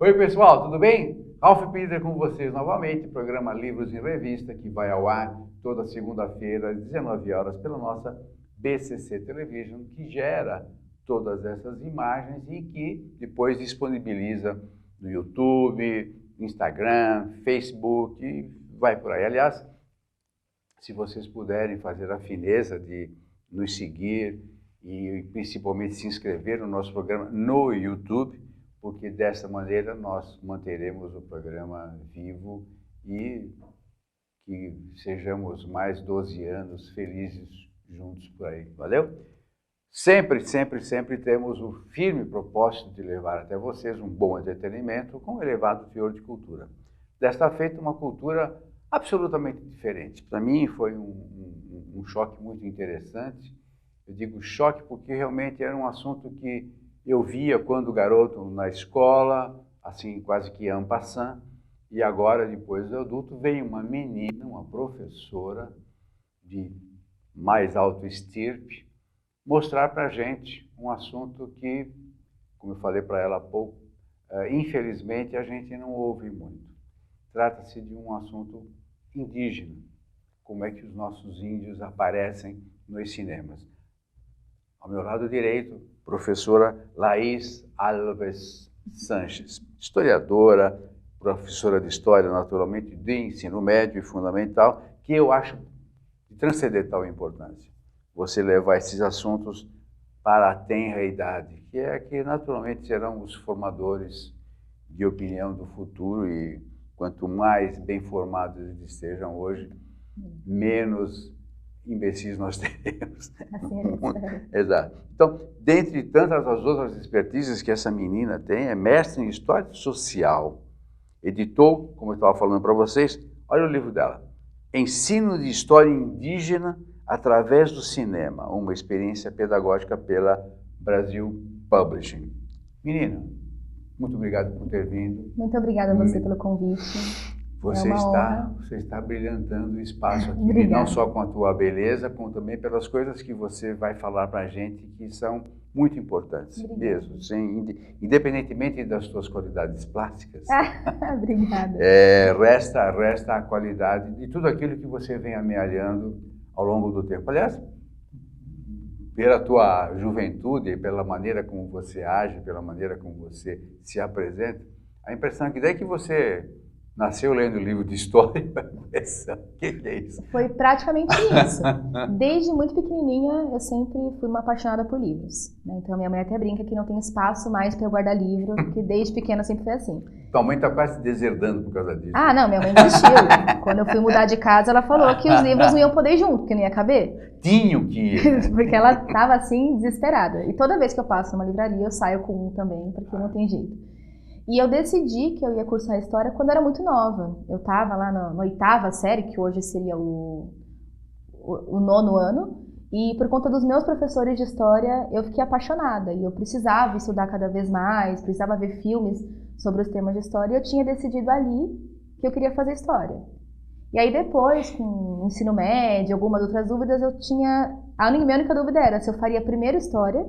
Oi pessoal, tudo bem? Ralph Peter com vocês novamente, programa Livros em Revista, que vai ao ar toda segunda-feira às 19 horas pela nossa BCC Television, que gera todas essas imagens e que depois disponibiliza no YouTube, Instagram, Facebook e vai por aí. Aliás, se vocês puderem fazer a fineza de nos seguir e principalmente se inscrever no nosso programa no YouTube, porque dessa maneira nós manteremos o programa vivo e que sejamos mais 12 anos felizes juntos por aí. Valeu? Sempre temos o firme propósito de levar até vocês um bom entretenimento com um elevado teor de cultura. Desta feita, uma cultura absolutamente diferente. Para mim foi um choque muito interessante. Eu digo choque porque realmente era um assunto que eu via quando garoto na escola, assim, quase que en passant, e agora, depois do adulto, vem uma menina, uma professora de mais alto estirpe, mostrar para a gente um assunto que, como eu falei para ela há pouco, infelizmente a gente não ouve muito. Trata-se de um assunto indígena, como é que os nossos índios aparecem nos cinemas. Ao meu lado direito, professora Laís Alves Sanches, historiadora, professora de História, naturalmente, de ensino médio e fundamental, que eu acho de transcendental importância. Você levar esses assuntos para a tenra idade, que é que naturalmente serão os formadores de opinião do futuro e quanto mais bem formados eles estejam hoje, menos imbecis nós teremos. Assim é. Exato. Então, dentre tantas as outras expertises que essa menina tem, é mestre em História Social. Editou, como eu estava falando para vocês, olha o livro dela, Ensino de História Indígena através do Cinema, uma experiência pedagógica pela Brasil Publishing. Menina, muito obrigado por ter vindo. Muito obrigada a você pelo convite. Você está brilhantando o espaço aqui, e não só com a tua beleza, como também pelas coisas que você vai falar para a gente, que são muito importantes, mesmo, independentemente das tuas qualidades plásticas. Obrigada. Resta a qualidade de tudo aquilo que você vem amealhando ao longo do tempo. Aliás, pela tua juventude, pela maneira como você age, pela maneira como você se apresenta, a impressão é que daí que você nasceu lendo livro de história, o que é isso? Foi praticamente isso. Desde muito pequenininha, eu sempre fui uma apaixonada por livros. Né? Então, minha mãe até brinca que não tem espaço mais para eu guardar livro, porque desde pequena sempre foi assim. Tua mãe está quase deserdando por causa disso. Ah, não, minha mãe desistiu. Quando eu fui mudar de casa, ela falou que os livros não iam poder ir junto, porque não ia caber. Tinha que ir. Porque ela estava assim, desesperada. E toda vez que eu passo numa livraria, eu saio com um também, porque não tem jeito. E eu decidi que eu ia cursar História quando eu era muito nova. Eu estava lá na 8ª série, que hoje seria o 9º ano, e por conta dos meus professores de História, eu fiquei apaixonada. E eu precisava estudar cada vez mais, precisava ver filmes sobre os temas de História, e eu tinha decidido ali que eu queria fazer História. E aí depois, com o ensino médio, algumas outras dúvidas, eu tinha... Minha única dúvida era se eu faria primeiro História,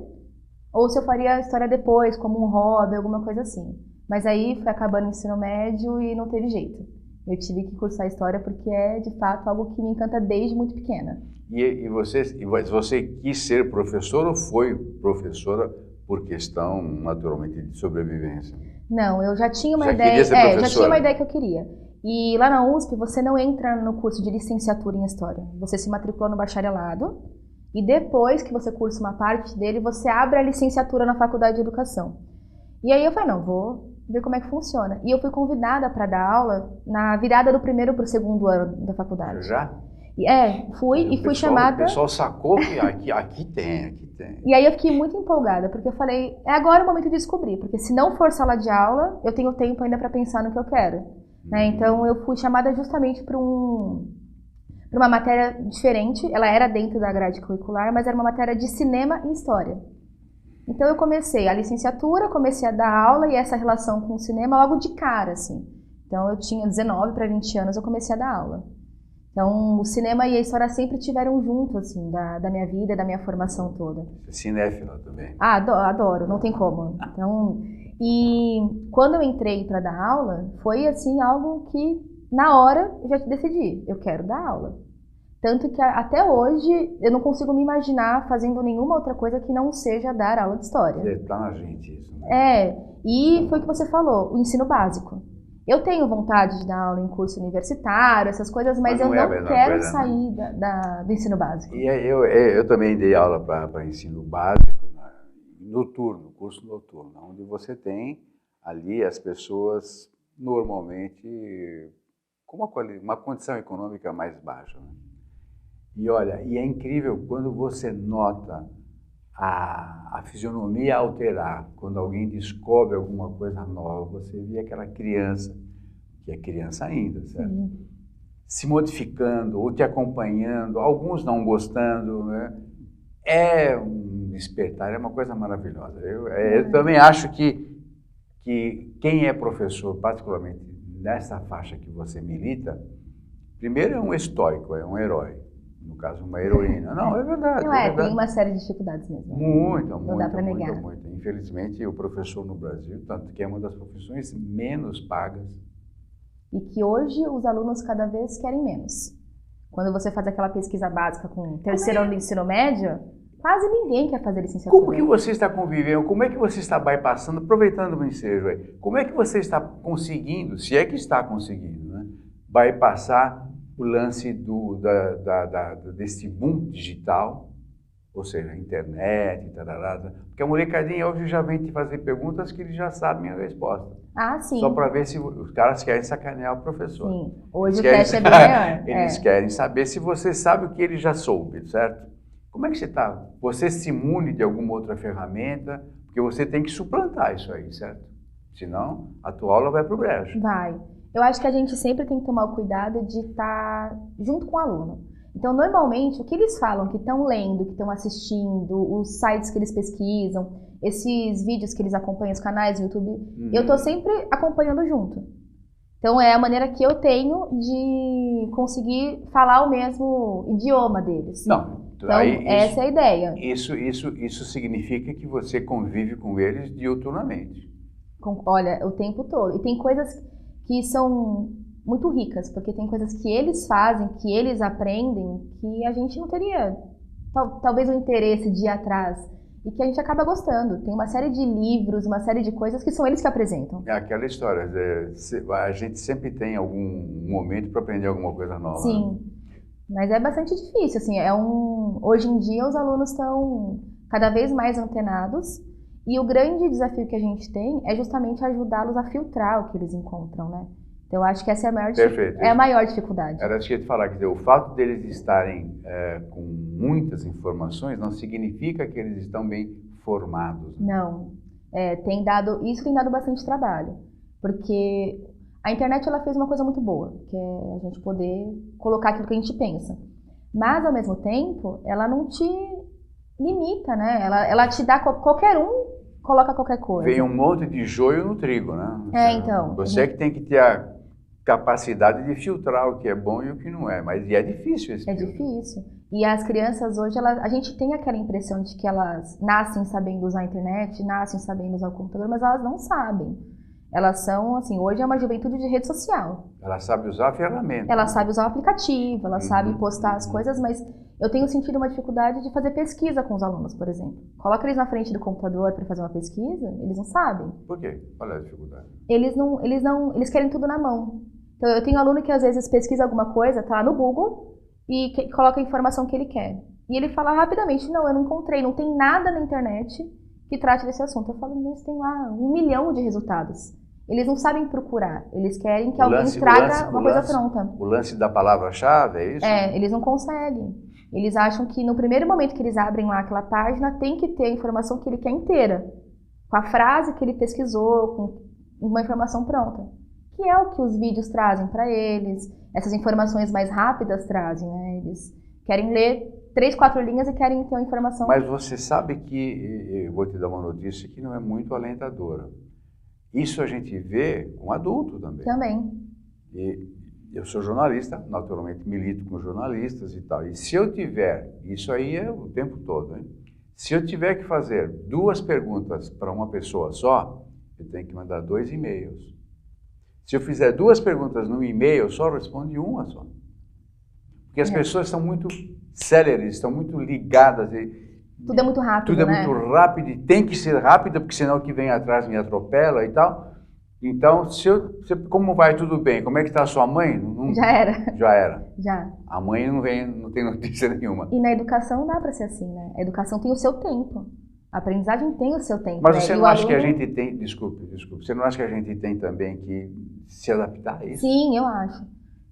ou se eu faria História depois, como um hobby, alguma coisa assim. Mas aí foi acabando o ensino médio e não teve jeito. Eu tive que cursar História porque é, de fato, algo que me encanta desde muito pequena. E você quis ser professora ou foi professora por questão, naturalmente, de sobrevivência? Não, eu já tinha uma ideia. Já tinha uma ideia que eu queria. E lá na USP, você não entra no curso de licenciatura em História. Você se matriculou no bacharelado e depois que você cursa uma parte dele, você abre a licenciatura na Faculdade de Educação. E aí eu falei, não, vou ver como é que funciona. E eu fui convidada para dar aula na virada do 1º para o 2º ano da faculdade. Já? Fui chamada... O pessoal sacou que aqui tem. E aí eu fiquei muito empolgada, porque eu falei, é agora o momento de descobrir, porque se não for sala de aula, eu tenho tempo ainda para pensar no que eu quero. Né? Então eu fui chamada justamente para uma matéria diferente, ela era dentro da grade curricular, mas era uma matéria de cinema e história. Então eu comecei a licenciatura, comecei a dar aula e essa relação com o cinema logo de cara, assim. Então eu tinha 19 para 20 anos, eu comecei a dar aula. Então o cinema e a história sempre estiveram junto, assim, da minha vida, da minha formação toda. Você é cinéfila também. Ah, adoro, não tem como. Então, E quando eu entrei para dar aula, foi assim algo que na hora eu já decidi, eu quero dar aula. Tanto que até hoje eu não consigo me imaginar fazendo nenhuma outra coisa que não seja dar aula de história. Está na gente isso, né? E foi o que você falou, o ensino básico. Eu tenho vontade de dar aula em curso universitário, essas coisas, mas eu não quero sair do ensino básico. E eu também dei aula para ensino básico, noturno, curso noturno, onde você tem ali as pessoas normalmente com uma condição econômica mais baixa, né? E olha, e é incrível quando você nota a fisionomia alterar, quando alguém descobre alguma coisa nova, você vê aquela criança, que é criança ainda, certo? Sim. Se modificando ou te acompanhando, alguns não gostando, né? É um despertar, é uma coisa maravilhosa. Eu também acho que quem é professor, particularmente nessa faixa que você milita, primeiro é um estoico, é um herói. No caso, uma heroína. Não, é verdade. Não é, tem uma série de dificuldades mesmo. Não dá para negar. Muito. Infelizmente, o professor no Brasil, tanto que é uma das profissões menos pagas. E que hoje os alunos cada vez querem menos. Quando você faz aquela pesquisa básica com o terceiro ano do ensino médio, quase ninguém quer fazer licenciatura. Como que você está convivendo? Como é que você está bypassando, aproveitando o ensejo aí? Como é que você está conseguindo, se é que está conseguindo, né, bypassar o lance desse boom digital, ou seja, a internet, tarará, porque a molecadinha hoje já vem te fazer perguntas que eles já sabem a resposta. Ah, sim. Só para ver se os caras querem sacanear o professor. Sim, hoje o teste é bem maior. Eles querem saber se você sabe o que ele já soube, certo? Como é que você está? Você se imune de alguma outra ferramenta? Porque você tem que suplantar isso aí, certo? Senão, a tua aula vai para o brejo. Vai. Eu acho que a gente sempre tem que tomar o cuidado de estar junto com o aluno. Então, normalmente, o que eles falam, que estão lendo, que estão assistindo, os sites que eles pesquisam, esses vídeos que eles acompanham, os canais do YouTube, eu estou sempre acompanhando junto. Então, é a maneira que eu tenho de conseguir falar o mesmo idioma deles. Não, então essa é a ideia. Isso significa que você convive com eles diuturnamente. Olha, o tempo todo. E tem coisas que são muito ricas, porque tem coisas que eles fazem, que eles aprendem, que a gente não teria, talvez, o interesse de ir atrás, e que a gente acaba gostando. Tem uma série de livros, uma série de coisas que são eles que apresentam. É aquela história, a gente sempre tem algum momento para aprender alguma coisa nova. Sim, né? Mas é bastante difícil, assim, hoje em dia os alunos estão cada vez mais antenados, e o grande desafio que a gente tem é justamente ajudá-los a filtrar o que eles encontram, né? Então, eu acho que essa é a maior dificuldade. Era isso que eu ia te falar, quer dizer, o fato deles estarem com muitas informações não significa que eles estão bem formados. Né? Não. Isso tem dado bastante trabalho, porque a internet ela fez uma coisa muito boa, que é a gente poder colocar aquilo que a gente pensa. Mas, ao mesmo tempo, ela não te limita, né? Ela te dá qualquer um. Coloca qualquer coisa. Vem um monte de joio no trigo, né? Então. Você é que tem que ter a capacidade de filtrar o que é bom e o que não é, mas é difícil esse filtro. Difícil. E as crianças hoje, a gente tem aquela impressão de que elas nascem sabendo usar a internet, nascem sabendo usar o computador, mas elas não sabem. Elas são, assim, hoje é uma juventude de rede social. Ela sabe usar a ferramenta. Ela sabe usar o aplicativo, ela sabe postar as coisas, mas eu tenho sentido uma dificuldade de fazer pesquisa com os alunos, por exemplo. Coloca eles na frente do computador para fazer uma pesquisa, eles não sabem. Por quê? Qual é a dificuldade? Eles querem tudo na mão. Então, eu tenho aluno que às vezes pesquisa alguma coisa, tá no Google e coloca a informação que ele quer. E ele fala rapidamente, não, eu não encontrei, não tem nada na internet que trate desse assunto. Eu falo, mas tem lá 1 milhão de resultados. Eles não sabem procurar, eles querem que alguém traga uma coisa pronta. O lance da palavra-chave, é isso? Eles não conseguem. Eles acham que no primeiro momento que eles abrem lá aquela página, tem que ter a informação que ele quer inteira. Com a frase que ele pesquisou, com uma informação pronta. Que é o que os vídeos trazem para eles. Essas informações mais rápidas trazem, né? Eles querem ler 3, 4 linhas e querem ter uma informação. Mas você sabe que, eu vou te dar uma notícia que não é muito alentadora. Isso a gente vê com adulto também. Também. E eu sou jornalista, naturalmente milito com jornalistas e tal. E se eu tiver, isso aí é o tempo todo, hein? Se eu tiver que fazer 2 perguntas para uma pessoa só, Eu tenho que mandar 2 e-mails. Se eu fizer 2 perguntas no e-mail, só responde uma só. Porque as pessoas são muito céleres, estão muito ligadas. Tudo é muito rápido, Tudo é né? muito rápido e tem que ser rápido, porque senão o que vem atrás me atropela e tal. Então, como vai, tudo bem? Como é que está a sua mãe? Já era. Já era. Já. A mãe não tem notícia nenhuma. E na educação não dá para ser assim, né? A educação tem o seu tempo. A aprendizagem tem o seu tempo. Mas né? você E não o acha que a aluno... gente tem... Desculpe. Você não acha que a gente tem também que se adaptar a isso? Sim, eu acho.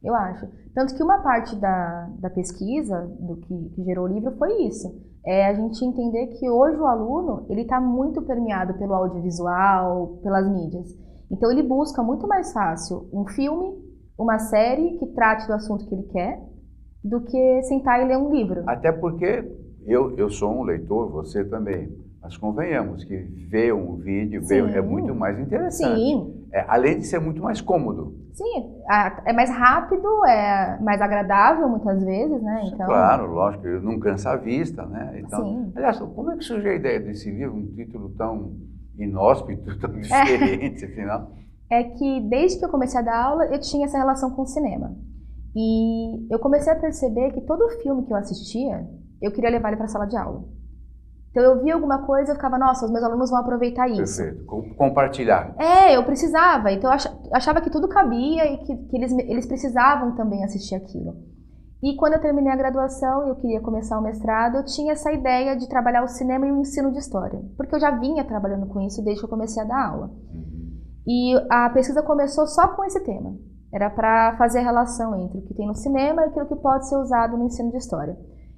Eu acho. Tanto que uma parte da pesquisa, do que gerou o livro, foi isso. É a gente entender que hoje o aluno, ele está muito permeado pelo audiovisual, pelas mídias. Então ele busca muito mais fácil um filme, uma série que trate do assunto que ele quer, do que sentar e ler um livro. Até porque eu sou um leitor, você também. Mas convenhamos que ver um vídeo é muito mais interessante. Sim. Além de ser muito mais cômodo. Sim, é mais rápido, é mais agradável muitas vezes, né? Então... Claro, lógico, não cansa a vista, né? Então, sim. Aliás, como é que surgiu a ideia desse livro, um título tão inóspito, tão diferente, afinal? É que desde que eu comecei a dar aula, eu tinha essa relação com o cinema. E eu comecei a perceber que todo filme que eu assistia, eu queria levar ele para a sala de aula. Então eu via alguma coisa e ficava, nossa, os meus alunos vão aproveitar isso. Perfeito, compartilhar. Eu precisava, então eu achava que tudo cabia e que eles precisavam também assistir aquilo. E quando eu terminei a graduação e eu queria começar o mestrado, eu tinha essa ideia de trabalhar o cinema e o ensino de história, porque eu já vinha trabalhando com isso desde que eu comecei a dar aula. E a pesquisa começou só com esse tema, era para fazer a relação entre o que tem no cinema e aquilo que pode ser usado no ensino de história.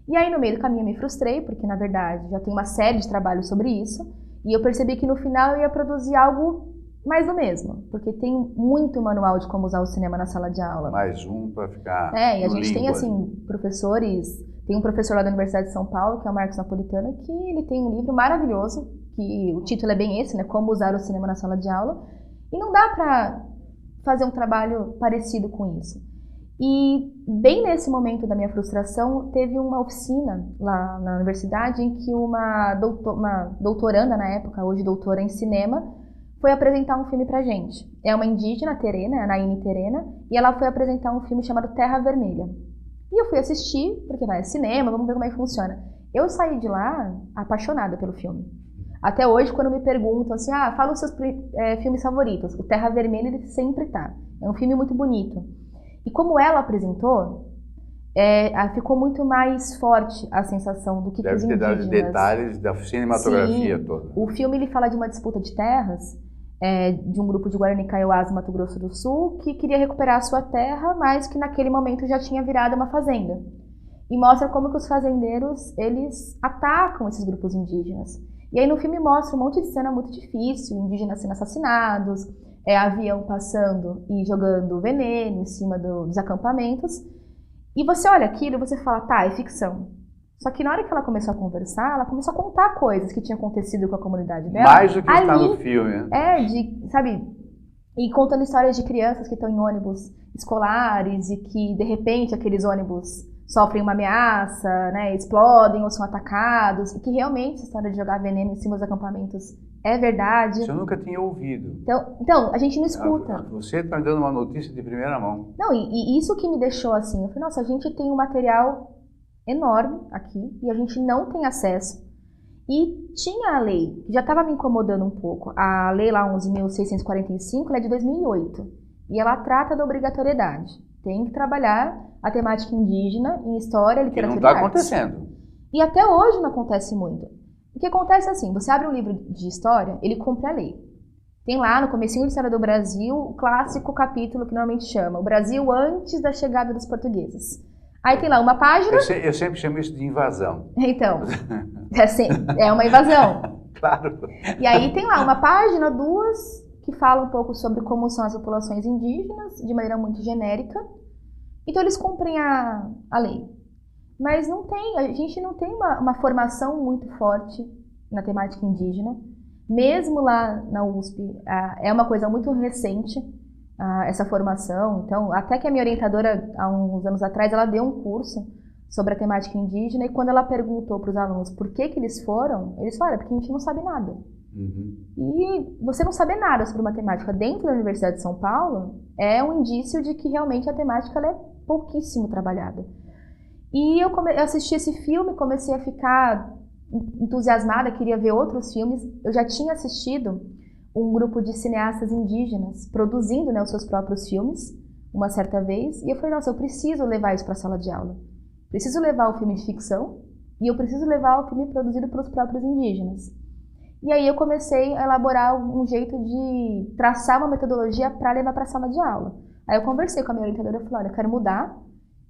E aí, no meio do caminho, eu me frustrei, porque, na verdade, já tem uma série de trabalhos sobre isso, e eu percebi que, no final, eu ia produzir algo mais do mesmo, porque tem muito manual de como usar o cinema na sala de aula. Mais um para ficar e a gente tem, assim, professores... Tem um professor lá da Universidade de São Paulo, que é o Marcos Napolitano, que ele tem um livro maravilhoso, que o título é bem esse, né? Como usar o cinema na sala de aula. E não dá para fazer um trabalho parecido com isso. E bem nesse momento da minha frustração, teve uma oficina lá na universidade em que uma doutoranda na época, hoje doutora em cinema, foi apresentar um filme pra gente. É uma indígena, Terena, a Naine Terena, e ela foi apresentar um filme chamado Terra Vermelha. E eu fui assistir, porque vai cinema, vamos ver como é que funciona. Eu saí de lá apaixonada pelo filme. Até hoje, quando me perguntam assim, fala os seus filmes favoritos, o Terra Vermelha ele sempre tá. É um filme muito bonito. E como ela apresentou, ficou muito mais forte a sensação do que os indígenas... Deve ter dado detalhes da cinematografia toda. O filme ele fala de uma disputa de terras, de um grupo de Guarani Kaiowás, Mato Grosso do Sul, que queria recuperar a sua terra, mas que naquele momento já tinha virado uma fazenda. E mostra como que os fazendeiros, eles atacam esses grupos indígenas. E aí no filme mostra um monte de cena muito difícil, indígenas sendo assassinados, avião passando e jogando veneno em cima dos acampamentos. E você olha aquilo e você fala, tá, é ficção. Só que na hora que ela começou a conversar, ela começou a contar coisas que tinham acontecido com a comunidade dela. Mais do que está no filme, né? Sabe, e contando histórias de crianças que estão em ônibus escolares e que, de repente, aqueles ônibus sofrem uma ameaça, né, explodem ou são atacados, e que realmente essa história de jogar veneno em cima dos acampamentos é verdade. Isso eu nunca tinha ouvido. Então a gente não escuta. Você está me dando uma notícia de primeira mão. Não, e isso que me deixou assim, eu falei, nossa, a gente tem um material enorme aqui e a gente não tem acesso. E tinha a lei, que já estava me incomodando um pouco, a lei lá 11.645, ela é de 2008, e ela trata da obrigatoriedade. Tem que trabalhar a temática indígena em história, literatura e arte. Que não está acontecendo. E até hoje não acontece muito. O que acontece é assim, você abre um livro de história, ele cumpre a lei. Tem lá no comecinho da História do Brasil o clássico capítulo que normalmente chama O Brasil antes da chegada dos portugueses. Aí tem lá uma página... Eu sempre chamo isso de invasão. Então, é uma invasão. Claro. E aí tem lá uma página, 2, que fala um pouco sobre como são as populações indígenas, de maneira muito genérica. Então eles cumprem a lei. Mas a gente não tem uma formação muito forte na temática indígena. Mesmo lá na USP, é uma coisa muito recente, essa formação. Então, até que a minha orientadora, há uns anos atrás, ela deu um curso sobre a temática indígena, e quando ela perguntou para os alunos por que eles falaram, porque a gente não sabe nada. E você não saber nada sobre matemática dentro da Universidade de São Paulo é um indício de que realmente a temática ela é pouquíssimo trabalhada. E eu assisti esse filme, comecei a ficar entusiasmada, queria ver outros filmes. Eu já tinha assistido um grupo de cineastas indígenas produzindo, né, os seus próprios filmes, uma certa vez, e eu falei, nossa, eu preciso levar isso para a sala de aula. Preciso levar o filme de ficção e eu preciso levar o filme produzido pelos próprios indígenas. E aí eu comecei a elaborar um jeito de traçar uma metodologia para levar para a sala de aula. Aí eu conversei com a minha orientadora e falei, olha, eu quero mudar,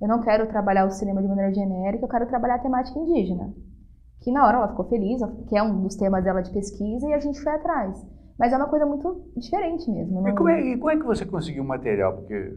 eu não quero trabalhar o cinema de maneira genérica, eu quero trabalhar a temática indígena. Que na hora ela ficou feliz, que é um dos temas dela de pesquisa, e a gente foi atrás. Mas é uma coisa muito diferente mesmo. Não... E como é que você conseguiu o material? Porque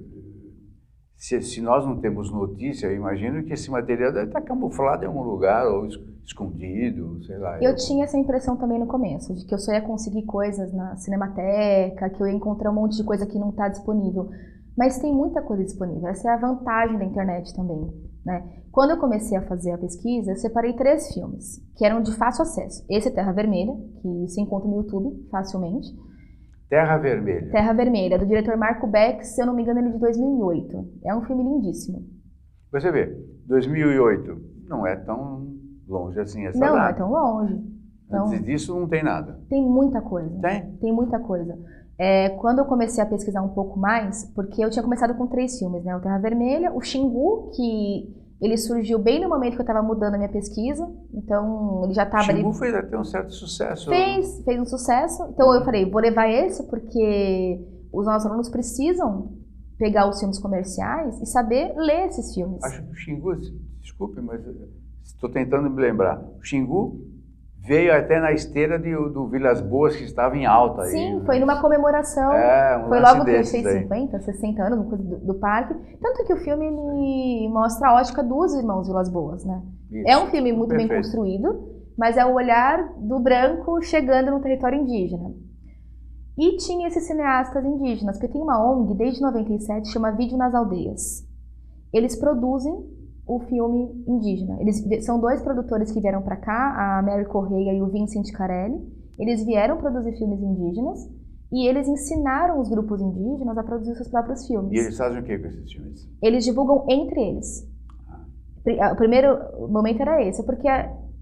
se nós não temos notícia, eu imagino que esse material deve estar camuflado em algum lugar, ou escondido, sei lá. Eu tinha essa impressão também no começo, de que eu só ia conseguir coisas na Cinemateca, que eu ia encontrar um monte de coisa que não está disponível. Mas tem muita coisa disponível, essa é a vantagem da internet também, né? Quando eu comecei a fazer a pesquisa, eu separei 3 filmes, que eram de fácil acesso. Esse é Terra Vermelha, que se encontra no YouTube facilmente. Terra Vermelha. Terra Vermelha, do diretor Marco Beck, se eu não me engano, ele é de 2008. É um filme lindíssimo. Você vê, 2008 não é tão longe assim essa data. Não é tão longe. Antes disso não tem nada. Tem muita coisa. Tem? Tem muita coisa. Quando eu comecei a pesquisar um pouco mais, porque eu tinha começado com 3 filmes, né? O Terra Vermelha, o Xingu, que ele surgiu bem no momento que eu estava mudando a minha pesquisa, então ele já estava ali... O Xingu fez até um certo sucesso. Fez um sucesso, então eu falei, vou levar esse porque os nossos alunos precisam pegar os filmes comerciais e saber ler esses filmes. Acho que o Xingu, desculpe, mas estou tentando me lembrar, o Xingu veio até na esteira do Vilas Boas, que estava em alta. Sim, aí, foi numa comemoração. Foi logo que fez 50, 60 anos do parque. Tanto que o filme ele mostra a ótica dos irmãos Vilas Boas, né? Isso, é um filme muito bem construído, mas é o olhar do branco chegando no território indígena. E tinha esses cineastas indígenas, porque tem uma ONG desde 97, chama Vídeo nas Aldeias. Eles produzem o filme indígena. Eles são 2 produtores que vieram para cá, a Mary Correia e o Vincent Carelli. Eles vieram produzir filmes indígenas e eles ensinaram os grupos indígenas a produzir seus próprios filmes. E eles fazem o que com esses filmes? Eles divulgam entre eles. O primeiro momento era esse, porque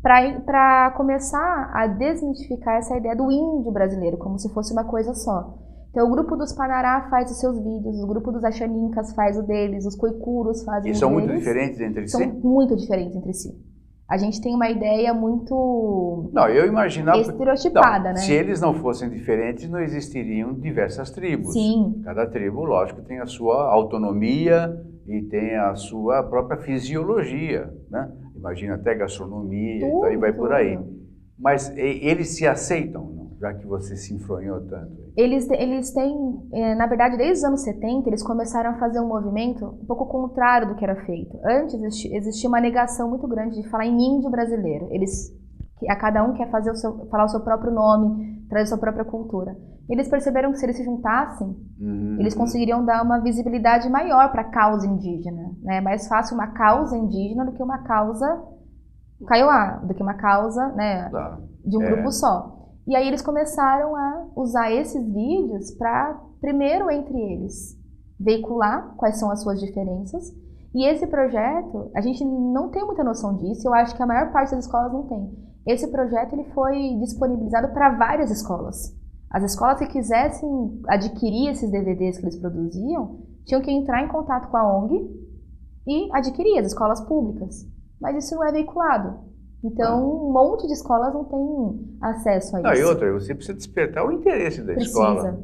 para começar a desmitificar essa ideia do índio brasileiro, como se fosse uma coisa só. Então, o grupo dos Panará faz os seus vídeos, o grupo dos Axanincas faz o deles, os Coicuros fazem os deles. E são muito diferentes entre si? São muito diferentes entre si. A gente tem uma ideia muito eu imaginava, estereotipada, né? Se eles não fossem diferentes, não existiriam diversas tribos. Sim. Cada tribo, lógico, tem a sua autonomia e tem a sua própria fisiologia, né? Imagina até gastronomia, e vai por aí. Mas eles se aceitam, não? Já que você se enfronhou tanto. Eles têm, na verdade, desde os anos 70, eles começaram a fazer um movimento um pouco contrário do que era feito. Antes existia uma negação muito grande de falar em índio brasileiro. A cada um quer falar o seu próprio nome, trazer a sua própria cultura. Eles perceberam que se eles se juntassem, eles conseguiriam dar uma visibilidade maior para a causa indígena. É mais fácil uma causa indígena do que uma causa kaiowá, do que uma causa, né, de um grupo só. E aí eles começaram a usar esses vídeos para, primeiro entre eles, veicular quais são as suas diferenças. E esse projeto, a gente não tem muita noção disso, eu acho que a maior parte das escolas não tem. Esse projeto ele foi disponibilizado para várias escolas. As escolas que quisessem adquirir esses DVDs que eles produziam, tinham que entrar em contato com a ONG e adquirir, as escolas públicas. Mas isso não é veiculado. Então, um monte de escolas não tem acesso a isso. E outra, você precisa despertar o interesse da escola.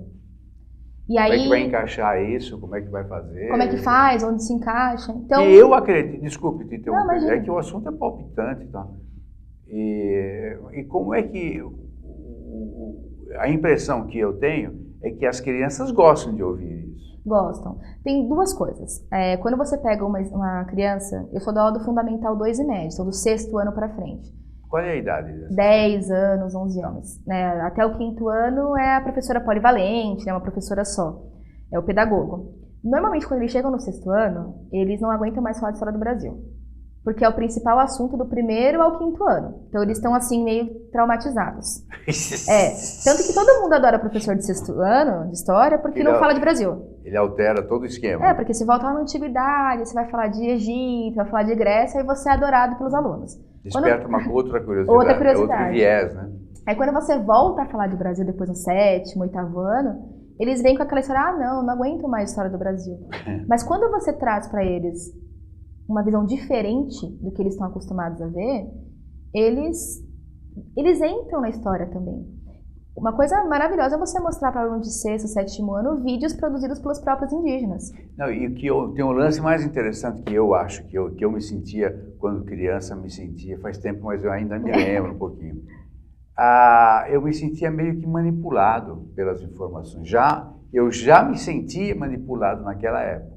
E aí, como é que vai encaixar isso? Como é que vai fazer? Como é que faz? Onde se encaixa? Então, e eu acredito, desculpe te interromper, é que o assunto é palpitante. Tá? E como é que... A impressão que eu tenho é que as crianças gostam de ouvir isso. Gostam. Tem 2 coisas. Quando você pega uma criança, eu sou da aula do Fundamental 2 e médio, sou do 6º ano para frente. Qual é a idade dessa? 10 anos, 11 anos. Né? Até o 5º ano é a professora polivalente, né? Uma professora só. É o pedagogo. Normalmente, quando eles chegam no 6º ano, eles não aguentam mais falar de história do Brasil. porque é o principal assunto do 1º ao 5º ano. Então eles estão assim meio traumatizados. Tanto que todo mundo adora professor de 6º ano de história porque não fala de Brasil. Ele altera todo o esquema. Porque se volta lá na antiguidade, você vai falar de Egito, vai falar de Grécia, e você é adorado pelos alunos. Desperta uma outra curiosidade. Outro viés, né? Aí quando você volta a falar de Brasil depois no 7º, 8º ano, eles vêm com aquela história, não aguento mais a história do Brasil. Mas quando você traz para eles uma visão diferente do que eles estão acostumados a ver, eles entram na história também. Uma coisa maravilhosa é você mostrar para alunos de 6º, 7º ano vídeos produzidos pelos próprios indígenas. Não, e tem um lance mais interessante que eu acho, que eu me sentia, quando criança, faz tempo, mas eu ainda me lembro um pouquinho. Eu me sentia meio que manipulado pelas informações. Eu já me sentia manipulado naquela época.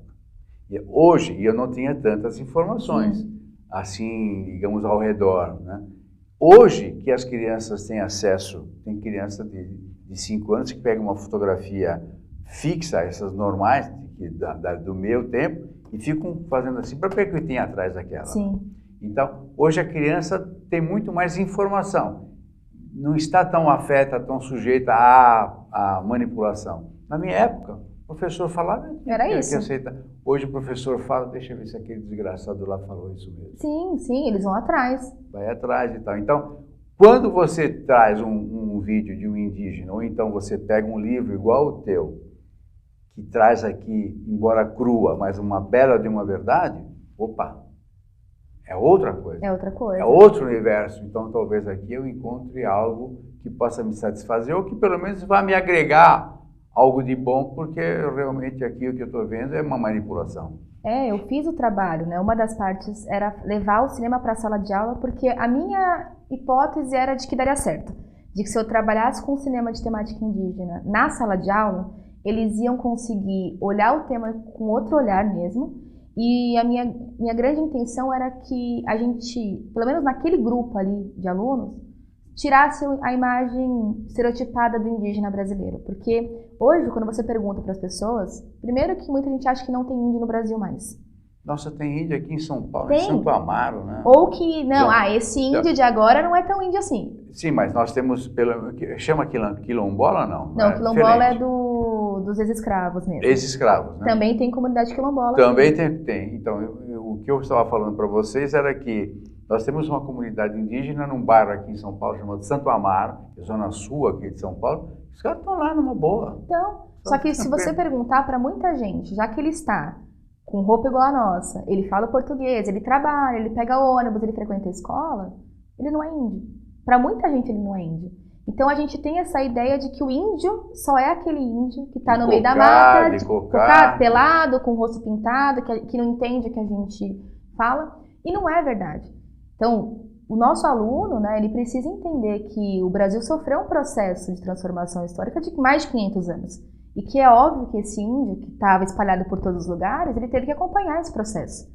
Hoje, eu não tinha tantas informações, assim, digamos, ao redor, né? Hoje, que as crianças têm acesso, tem criança de 5 anos que pega uma fotografia fixa, essas normais, do meu tempo, e ficam fazendo assim, para ver o que tem atrás daquela. Sim. Então, hoje a criança tem muito mais informação. Não está tão afeta, tão sujeita à manipulação. Na minha época, o professor falava, era isso. Que aceita. Hoje o professor fala, deixa eu ver se aquele desgraçado lá falou isso mesmo. Sim, eles vão atrás. Vai atrás e tal. Então, quando você traz um vídeo de um indígena, ou então você pega um livro igual o teu, que traz aqui, embora crua, mas uma bela de uma verdade, opa, é outra coisa. É outra coisa. É outro universo. Então, talvez aqui eu encontre algo que possa me satisfazer ou que pelo menos vá me agregar algo de bom, porque realmente aqui o que eu estou vendo é uma manipulação. Eu fiz o trabalho, né? Uma das partes era levar o cinema para a sala de aula, porque a minha hipótese era de que daria certo. De que se eu trabalhasse com cinema de temática indígena na sala de aula, eles iam conseguir olhar o tema com outro olhar mesmo. E a minha grande intenção era que a gente, pelo menos naquele grupo ali de alunos, tirasse a imagem estereotipada do indígena brasileiro. Porque hoje, quando você pergunta para as pessoas, primeiro que muita gente acha que não tem índio no Brasil mais. Nossa, tem índio aqui em São Paulo, tem. em Santo Amaro, né? Ou que, não, esse índio de agora não é tão índio assim. Sim, mas nós temos, chama quilombola ou não? Não, quilombola é dos ex-escravos mesmo. Ex-escravos, né? Também tem comunidade quilombola. Também tem. Então, o que eu estava falando para vocês era que nós temos uma comunidade indígena num bairro aqui em São Paulo chamado Santo Amaro, zona sul aqui de São Paulo. Os caras estão lá numa boa. Então, só que se você perguntar para muita gente, já que ele está com roupa igual a nossa, ele fala português, ele trabalha, ele pega ônibus, ele frequenta a escola, ele não é índio. Para muita gente ele não é índio. Então a gente tem essa ideia de que o índio só é aquele índio que está no meio da mata, pelado, com o rosto pintado, que não entende o que a gente fala. E não é verdade. Então, o nosso aluno, né, ele precisa entender que o Brasil sofreu um processo de transformação histórica de mais de 500 anos. E que é óbvio que esse índio, que estava espalhado por todos os lugares, ele teve que acompanhar esse processo.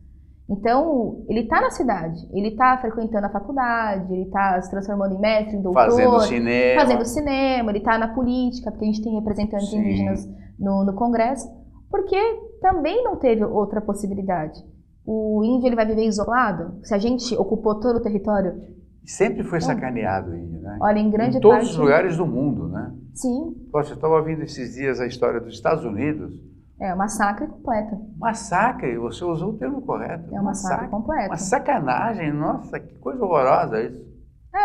Então, ele está na cidade, ele está frequentando a faculdade, ele está se transformando em mestre, em doutor. Fazendo cinema, ele está na política, porque a gente tem representantes indígenas no Congresso. Porque também não teve outra possibilidade. O índio ele vai viver isolado? Se a gente ocupou todo o território? Sempre foi sacaneado o índio, né? Olha, em todos os lugares do mundo, né? Sim. Poxa, eu estava ouvindo esses dias a história dos Estados Unidos. É um massacre completo. Massacre, você usou o termo correto. É um massacre completo. Uma sacanagem, nossa, que coisa horrorosa isso.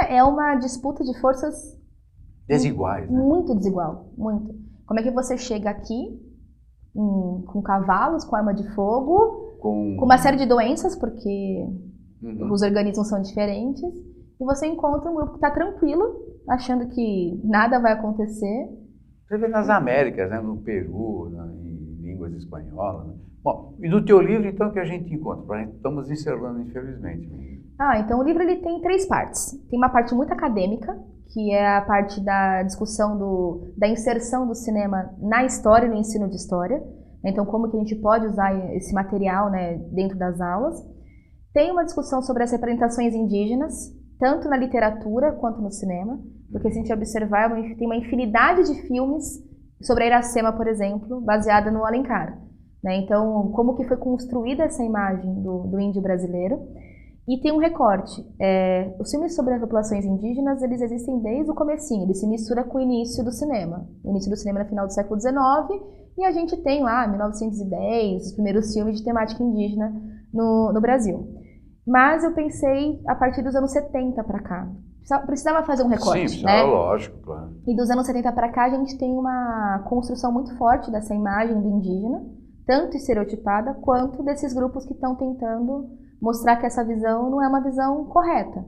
É uma disputa de forças desiguais, né? Muito desigual, muito. Como é que você chega aqui com cavalos, com arma de fogo, com uma série de doenças, porque os organismos são diferentes, e você encontra um grupo que está tranquilo, achando que nada vai acontecer. Você vê nas Américas, né? No Peru, em línguas espanholas. Né? Bom, e no teu livro, então, que a gente encontra? Estamos encerrando, infelizmente. Então o livro ele tem 3 partes. Tem uma parte muito acadêmica, que é a parte da discussão da inserção do cinema na história e no ensino de história. Então, como que a gente pode usar esse material, né, dentro das aulas. Tem uma discussão sobre as representações indígenas, tanto na literatura quanto no cinema, porque se a gente observar, tem uma infinidade de filmes sobre a Iracema, por exemplo, baseada no Alencar. Né? Então, como que foi construída essa imagem do índio brasileiro. E tem um recorte. Os filmes sobre as populações indígenas, eles existem desde o comecinho. Ele se mistura com o início do cinema. O início do cinema no final do século XIX. E a gente tem lá, 1910, os primeiros filmes de temática indígena no Brasil. Mas eu pensei a partir dos anos 70 para cá. Precisava fazer um recorte, sim, né? Lógico, claro. E dos anos 70 para cá a gente tem uma construção muito forte dessa imagem do indígena, tanto estereotipada quanto desses grupos que estão tentando mostrar que essa visão não é uma visão correta.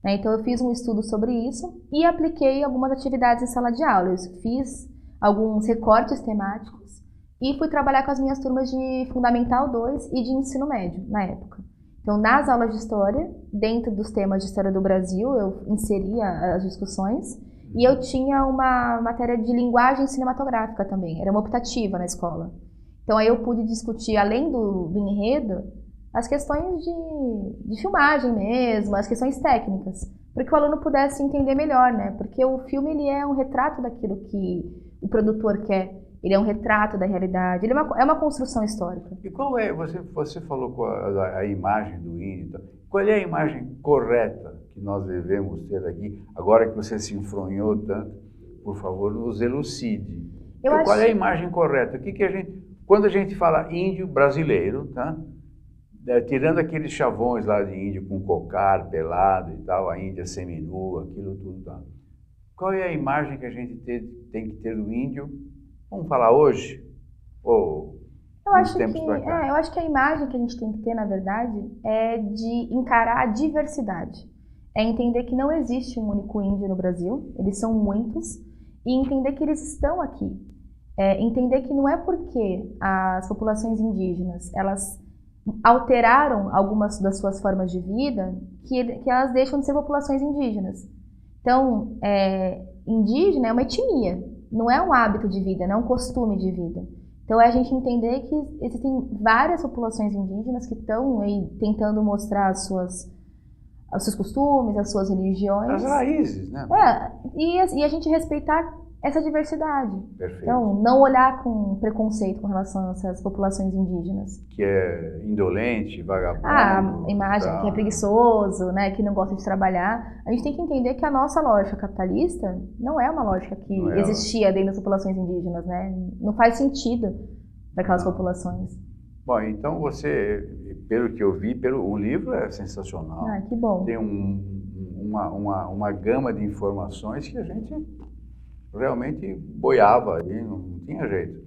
Então eu fiz um estudo sobre isso e apliquei algumas atividades em sala de aula. Eu fiz alguns recortes temáticos e fui trabalhar com as minhas turmas de Fundamental 2 e de Ensino Médio na época. Então, nas aulas de história, dentro dos temas de história do Brasil, eu inseria as discussões e eu tinha uma matéria de linguagem cinematográfica também, era uma optativa na escola. Então, aí eu pude discutir, além do enredo, as questões de filmagem mesmo, as questões técnicas, para que o aluno pudesse entender melhor, né? Porque o filme ele é um retrato daquilo que o produtor quer. Ele é um retrato da realidade, ele é uma construção histórica. E qual é, você falou com a imagem do índio, qual é a imagem correta que nós devemos ter aqui, agora que você se enfronhou tanto, por favor, nos elucide. Qual é a imagem correta? Quando a gente fala índio brasileiro, tá? Tirando aqueles chavões lá de índio com cocar, pelado e tal, a índia seminua, aquilo tudo, tá? Qual é a imagem que a gente tem que ter do índio? Vamos falar hoje? Ou eu acho que a imagem que a gente tem que ter, na verdade, é de encarar a diversidade. É entender que não existe um único índio no Brasil, eles são muitos, e entender que eles estão aqui. Entender que não é porque as populações indígenas, elas alteraram algumas das suas formas de vida, que elas deixam de ser populações indígenas. Então, indígena é uma etnia. Não é um hábito de vida, não é um costume de vida. Então é a gente entender que existem várias populações indígenas que estão aí tentando mostrar os seus costumes, as suas religiões. As raízes, né? E a gente respeitar essa diversidade. Perfeito. Então, não olhar com preconceito com relação a essas populações indígenas. Que é indolente, vagabundo. A imagem que é preguiçoso, né, que não gosta de trabalhar. A gente tem que entender que a nossa lógica capitalista não é uma lógica que existia dentro das populações indígenas, né? Não faz sentido para aquelas populações. Bom, então você, pelo que eu vi, o livro é sensacional. Que bom. Tem uma gama de informações que a gente realmente boiava ali, não tinha jeito.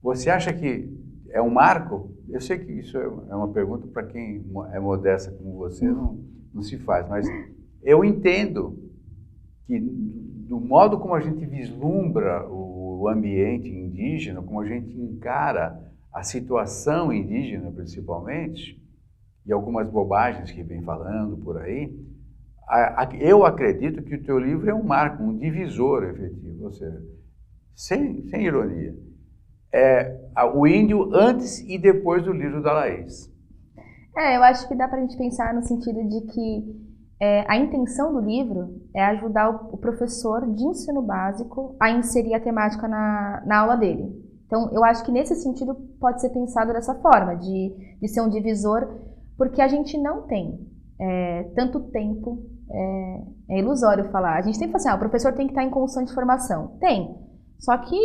Você acha que é um marco? Eu sei que isso é uma pergunta para quem é modesta como você, não se faz, mas eu entendo que do modo como a gente vislumbra o ambiente indígena, como a gente encara a situação indígena principalmente, e algumas bobagens que vem falando por aí, eu acredito que o teu livro é um marco, um divisor efetivo, ou seja, sem ironia. O índio antes e depois do livro da Laís. Eu acho que dá para a gente pensar no sentido de que a intenção do livro é ajudar o professor de ensino básico a inserir a temática na aula dele. Então, eu acho que nesse sentido pode ser pensado dessa forma, de ser um divisor, porque a gente não tem tanto tempo. É ilusório falar. A gente tem que falar assim, o professor tem que estar em constante formação. Tem. Só que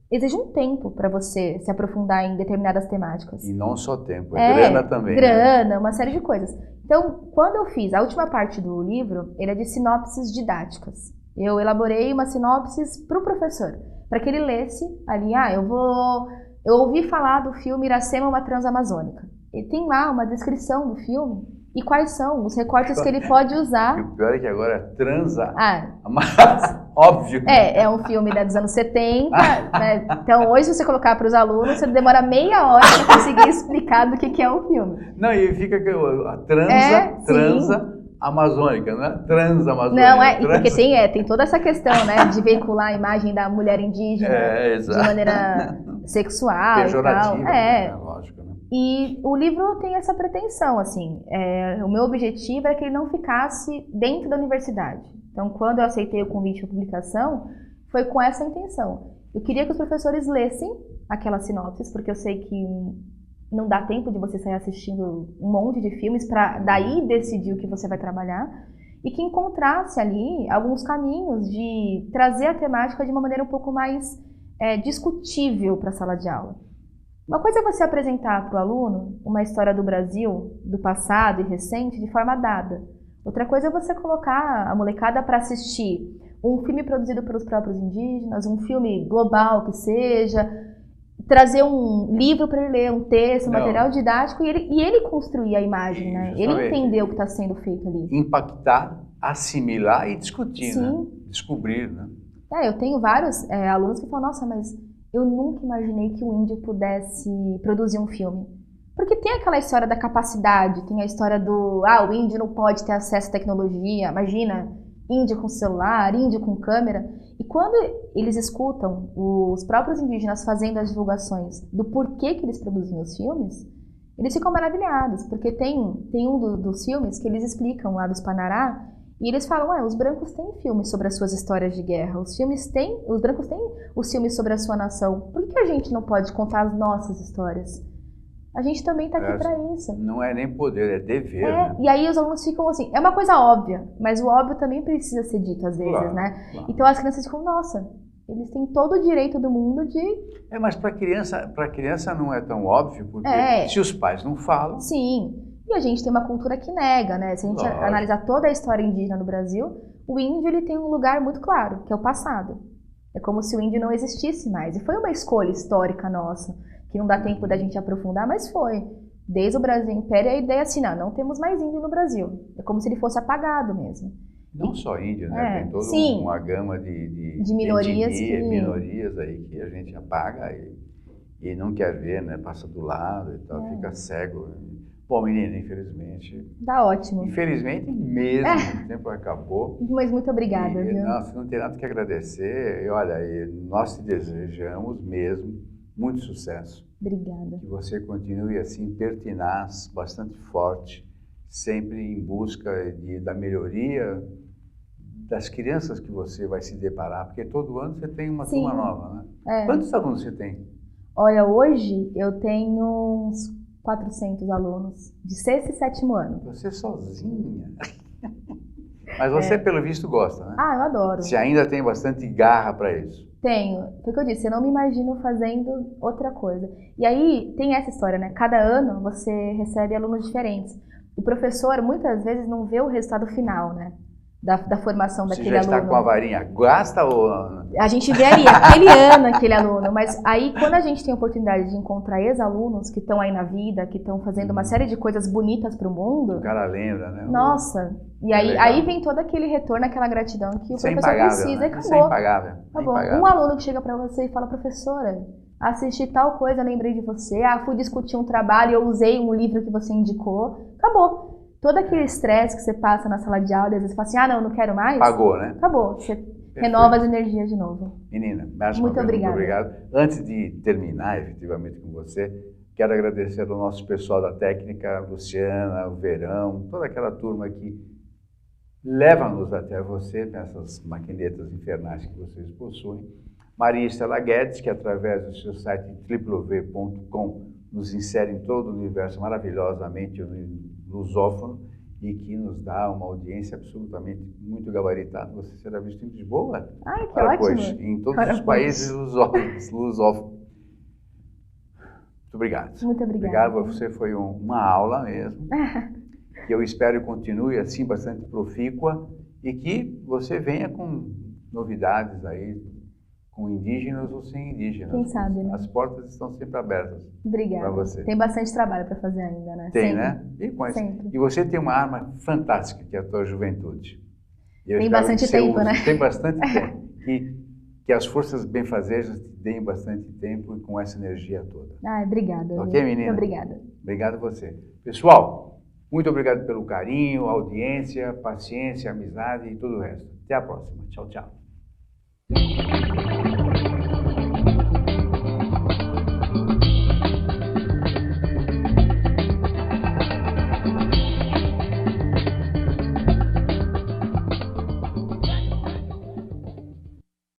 exige um tempo para você se aprofundar em determinadas temáticas. E não só tempo, grana também. Grana, né? Uma série de coisas. Então, quando eu fiz a última parte do livro, ele é de sinopses didáticas. Eu elaborei uma sinopse para o professor, para que ele lesse ali, eu ouvi falar do filme Iracema, uma transamazônica. Ele tem lá uma descrição do filme, e quais são os recortes que ele pode usar. E o pior é que agora transa. Mas, óbvio. É um filme dos anos 70. Né? Então, hoje, se você colocar para os alunos, você demora meia hora para conseguir explicar do que é o filme. Não, e fica a transa amazônica, não é? Transamazônica. Não, porque tem toda essa questão, né, de veicular a imagem da mulher indígena de maneira sexual. Pejorativa, e tal. Né? Lógico, né? E o livro tem essa pretensão, assim. O meu objetivo é que ele não ficasse dentro da universidade. Então, quando eu aceitei o convite para publicação, foi com essa intenção. Eu queria que os professores lessem aquelas sinopses, porque eu sei que não dá tempo de você sair assistindo um monte de filmes para daí decidir o que você vai trabalhar, e que encontrasse ali alguns caminhos de trazer a temática de uma maneira um pouco mais discutível para a sala de aula. Uma coisa é você apresentar para o aluno uma história do Brasil, do passado e recente, de forma dada. Outra coisa é você colocar a molecada para assistir um filme produzido pelos próprios indígenas, um filme global que seja, trazer um livro para ele ler, um texto, um material didático, e ele construir a imagem, né? Ele entender o que está sendo feito ali. Impactar, assimilar e discutir, né? Descobrir, né? Eu tenho vários alunos que falam, nossa, mas eu nunca imaginei que o índio pudesse produzir um filme. Porque tem aquela história da capacidade, tem a história do, o índio não pode ter acesso à tecnologia, imagina, índio com celular, índio com câmera. E quando eles escutam os próprios indígenas fazendo as divulgações do porquê que eles produziam os filmes, eles ficam maravilhados, porque tem um dos filmes que eles explicam lá dos Panará, e eles falam, os brancos têm filmes sobre as suas histórias de guerra, os brancos têm os filmes sobre a sua nação, por que a gente não pode contar as nossas histórias? A gente também está aqui para isso. Não é nem poder, é dever. Né? E aí os alunos ficam assim, é uma coisa óbvia, mas o óbvio também precisa ser dito às vezes, né? Claro. Então as crianças ficam, nossa, eles têm todo o direito do mundo de... mas para criança não é tão óbvio, porque se os pais não falam... Sim, e a gente tem uma cultura que nega, né? Se a gente analisar toda a história indígena no Brasil, o índio ele tem um lugar muito claro, que é o passado. É como se o índio não existisse mais. E foi uma escolha histórica nossa, que não dá tempo da gente aprofundar, mas foi. Desde o Brasil Império, a ideia é assim, não temos mais índio no Brasil. É como se ele fosse apagado mesmo. Não só índio, né? Tem toda uma gama de minorias, minorias aí que a gente apaga e não quer ver, né? Passa do lado e tal, fica cego. Bom, menina, infelizmente... Tá ótimo. Infelizmente mesmo, o tempo acabou. Mas muito obrigada, viu? Você não tem nada que agradecer. E olha, nós te desejamos mesmo muito sucesso. Obrigada. Que você continue assim, pertinaz, bastante forte, sempre em busca da melhoria das crianças que você vai se deparar, porque todo ano você tem uma turma nova, né? Quantos alunos você tem? Olha, hoje eu tenho uns 400 alunos, de 6º e 7º ano. Você sozinha? Mas você, pelo visto, gosta, né? Eu adoro. Você ainda tem bastante garra para isso? Tenho. Foi o que eu disse, eu não me imagino fazendo outra coisa. E aí, tem essa história, né? Cada ano você recebe alunos diferentes. O professor, muitas vezes, não vê o resultado final, né? Da formação daquele aluno. Você já está com a varinha gasta ou... A gente vê ali, aquele ano, aquele aluno. Mas aí, quando a gente tem a oportunidade de encontrar ex-alunos que estão aí na vida, que estão fazendo uma série de coisas bonitas para o mundo... O cara lembra, né? Nossa! E aí vem todo aquele retorno, aquela gratidão que o professor precisa. Né? E acabou. Isso é impagável. Acabou. Um aluno que chega para você e fala, professora, assisti tal coisa, lembrei de você. Fui discutir um trabalho, eu usei um livro que você indicou. Acabou. Todo aquele estresse que você passa na sala de aula, e às vezes você fala assim, não quero mais. Pagou, né? Acabou. Você renova as energias de novo. Menina, muito obrigada. Muito obrigado. Antes de terminar, efetivamente, com você, quero agradecer ao nosso pessoal da técnica, a Luciana, o Verão, toda aquela turma que leva-nos até você, nessas maquinetas infernais que vocês possuem. Maria Estela Guedes, que através do seu site www.com nos insere em todo o universo maravilhosamente lusófono e que nos dá uma audiência absolutamente muito gabaritada. Você será visto em Lisboa? Que ótimo! Em todos os países lusófonos. Muito obrigado. Muito obrigada. Obrigado, você foi uma aula mesmo. Que eu espero que continue assim, bastante profícua e que você venha com novidades aí, com indígenas ou sem indígenas. Quem sabe, né? As portas estão sempre abertas. Obrigada. Para você. Tem bastante trabalho para fazer ainda, né? Tem, sempre. Né? Sempre. E você tem uma arma fantástica, que é a tua juventude. Tem bastante tempo, né? Tem bastante tempo. Que as forças benfazejas te deem bastante tempo e com essa energia toda. Obrigada. Ok, menina? Muito obrigada. Obrigado a você. Pessoal, muito obrigado pelo carinho, audiência, paciência, amizade e tudo o resto. Até a próxima. Tchau, tchau.